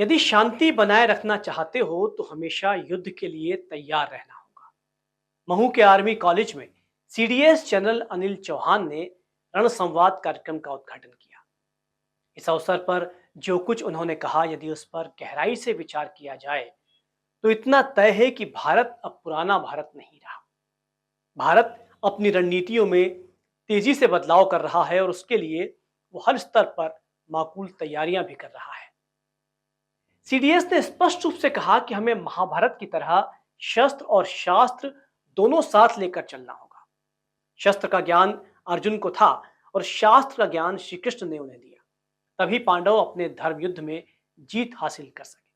यदि शांति बनाए रखना चाहते हो तो हमेशा युद्ध के लिए तैयार रहना होगा। महू के आर्मी कॉलेज में सीडीएस जनरल अनिल चौहान ने रण संवाद कार्यक्रम का उद्घाटन किया। इस अवसर पर जो कुछ उन्होंने कहा, यदि उस पर गहराई से विचार किया जाए तो इतना तय है कि भारत अब पुराना भारत नहीं रहा। भारत अपनी रणनीतियों में तेजी से बदलाव कर रहा है और उसके लिए वो हर स्तर पर माकूल तैयारियां भी कर रहा है। सीडीएस ने स्पष्ट रूप से कहा कि हमें महाभारत की तरह शस्त्र और शास्त्र दोनों साथ लेकर चलना होगा। शस्त्र का ज्ञान अर्जुन को था और शास्त्र का ज्ञान श्री कृष्ण ने उन्हें दिया। तभी पांडव अपने धर्म युद्ध में जीत हासिल कर सके।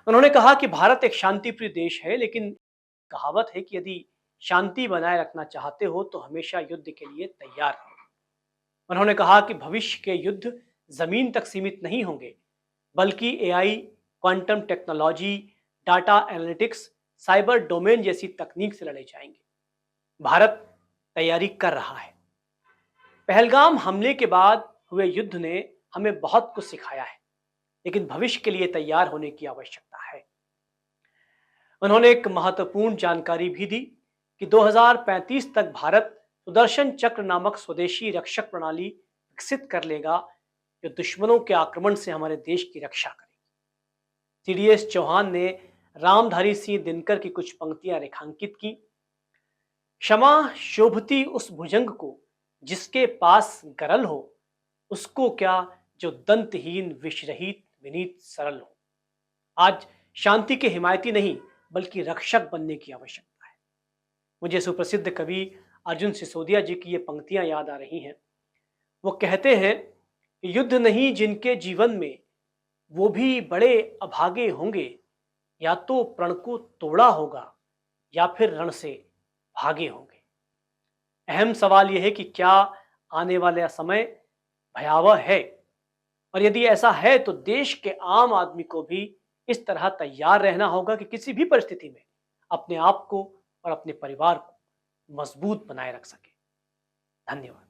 उन्होंने कहा कि भारत एक शांतिप्रिय देश है, लेकिन कहावत है कि यदि शांति बनाए रखना चाहते हो तो हमेशा युद्ध के लिए तैयार रहो। उन्होंने कहा कि भविष्य के युद्ध जमीन तक सीमित नहीं होंगे, बल्कि AI, quantum technology, data analytics, cyber domain जैसी तकनीक से लड़े जाएंगे। भारत तैयारी कर रहा है। पहलगाम हमले के बाद हुए युद्ध ने हमें बहुत कुछ सिखाया है, लेकिन भविष्य के लिए तैयार होने की आवश्यकता है। उन्होंने एक महत्वपूर्ण जानकारी भी दी कि 2035 तक भारत सुदर्शन चक्र नामक स्वदेशी रक्षक प्रणाली विकसित कर लेगा, जो दुश्मनों के आक्रमण से हमारे देश की रक्षा करेगी। सीडीएस चौहान ने रामधारी सिंह दिनकर की कुछ पंक्तियां रेखांकित की। क्षमा शोभती उस भुजंग को जिसके पास गरल हो, उसको क्या जो दंतहीन विषरहित विनीत सरल हो। आज शांति के हिमायती नहीं बल्कि रक्षक बनने की आवश्यकता है। मुझे सुप्रसिद्ध कवि अर्जुन सिसोदिया जी की ये पंक्तियां याद आ रही हैं। वो कहते हैं कि युद्ध नहीं जिनके जीवन में, वो भी बड़े अभागे होंगे, या तो प्रण को तोड़ा होगा या फिर रण से भागे होंगे। अहम सवाल यह है कि क्या आने वाला समय भयावह है, और यदि ऐसा है तो देश के आम आदमी को भी इस तरह तैयार रहना होगा कि किसी भी परिस्थिति में अपने आप को और अपने परिवार को मजबूत बनाए रख सके। धन्यवाद।